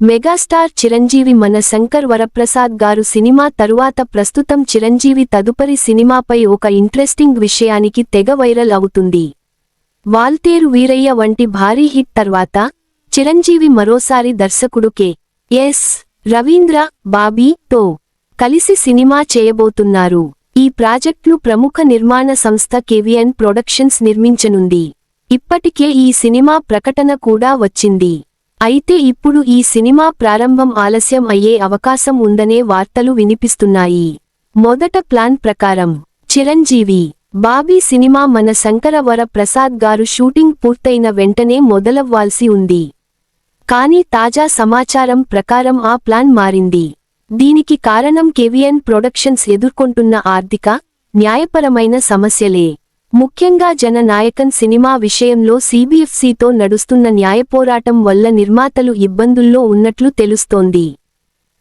Megastar Chiranjeevi మన శంకర్ వరప్రసాద్ గారు cinema తరువాత ప్రస్తుతం చిరంజీవి తదుపరి సినిమాపై ఒక ఇంట్రెస్టింగ్ విషయానికి తెగ వైరల్ అవుతుంది. వాల్తేరు వీరయ్య వంటి భారీ హిట్ తర్వాత చిరంజీవి మరోసారి దర్శకుడు కె.ఎస్. రవీంద్ర బాబీతో కలిసి సినిమా చేయబోతున్నారు. ఈ ప్రాజెక్ట్ను ప్రముఖ నిర్మాణ సంస్థ కేవీఎన్ ప్రొడక్షన్స్ నిర్మించనుంది. ఇప్పటికే ఈ సినిమా ప్రకటన కూడా వచ్చింది. అయితే ఇప్పుడు ఈ సినిమా ప్రారంభం ఆలస్యం అయ్యే అవకాశం ఉందనే వార్తలు వినిపిస్తున్నాయి. మొదట ప్లాన్ ప్రకారం చిరంజీవి బాబీ సినిమా మన శంకర వర ప్రసాద్ గారు షూటింగ్ పూర్తయిన వెంటనే మొదలవ్వాల్సి ఉంది. కానీ తాజా సమాచారం ప్రకారం ఆ ప్లాన్ మారింది. దీనికి కారణం కేవీఎన్ ప్రొడక్షన్స్ ఎదుర్కొంటున్న ఆర్థిక, న్యాయపరమైన సమస్యలే. ముఖ్యంగా జననాయకన్ సినిమా విషయంలో సీబీఎఫ్సీతో నడుస్తున్న న్యాయపోరాటం వల్ల నిర్మాతలు ఇబ్బందుల్లో ఉన్నట్లు తెలుస్తోంది.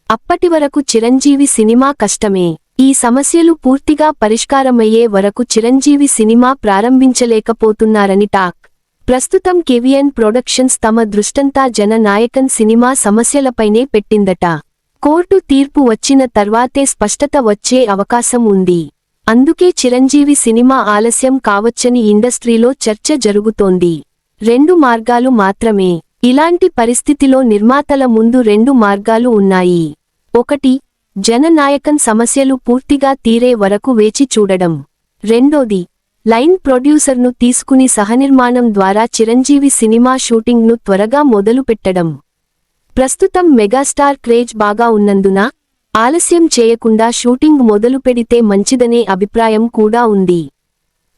అప్పటివరకు చిరంజీవి సినిమా కష్టమే. ఈ సమస్యలు పూర్తిగా పరిష్కారమయ్యే వరకు చిరంజీవి సినిమా ప్రారంభించలేకపోతున్నారని టాక్. ప్రస్తుతం కేవీఎన్ ప్రొడక్షన్స్ తమ దృష్టంతా జననాయకన్ సినిమా సమస్యలపైనే పెట్టిందట. కోర్టు తీర్పు వచ్చిన తర్వాతే స్పష్టత వచ్చే అవకాశం ఉంది. అందుకే చిరంజీవి సినిమా ఆలస్యం కావచ్చని ఇండస్ట్రీలో చర్చ జరుగుతోంది. 2 మార్గాలు మాత్రమే. ఇలాంటి పరిస్థితిలో నిర్మాతల ముందు 2 మార్గాలు ఉన్నాయి. 1. జననాయకన్ సమస్యలు పూర్తిగా తీరే వరకు వేచి చూడడం. 2ది లైన్ ప్రొడ్యూసర్ను తీసుకుని సహనిర్మాణం ద్వారా చిరంజీవి సినిమా షూటింగ్ను త్వరగా మొదలుపెట్టడం. ప్రస్తుతం మెగాస్టార్ క్రేజ్ బాగా ఉన్నందున ఆలస్యం చేయకుండా షూటింగ్ మొదలుపెడితే మంచిదనే అభిప్రాయం కూడా ఉంది.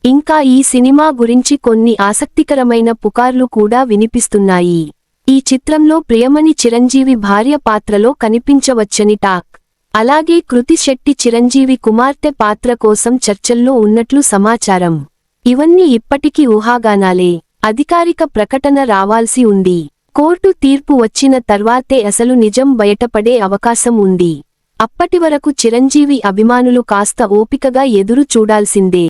ఇంకా ఈ సినిమా గురించి కొన్ని ఆసక్తికరమైన పుకార్లు కూడా వినిపిస్తున్నాయి. ఈ చిత్రంలో ప్రియమణి చిరంజీవి భార్య పాత్రలో కనిపించవచ్చని టాక్. అలాగే కృతి శెట్టి చిరంజీవి కుమార్తె పాత్ర కోసం చర్చల్లో ఉన్నట్లు సమాచారం. ఇవన్నీ ఇప్పటికీ ఊహాగానాలే. అధికారిక ప్రకటన రావాల్సి ఉంది. కోర్టు తీర్పు వచ్చిన తర్వాతే అసలు నిజం బయటపడే అవకాశం ఉంది. అప్పటివరకు చిరంజీవి అభిమానులు కాస్త ఓపికగా ఎదురు చూడాల్సిందే.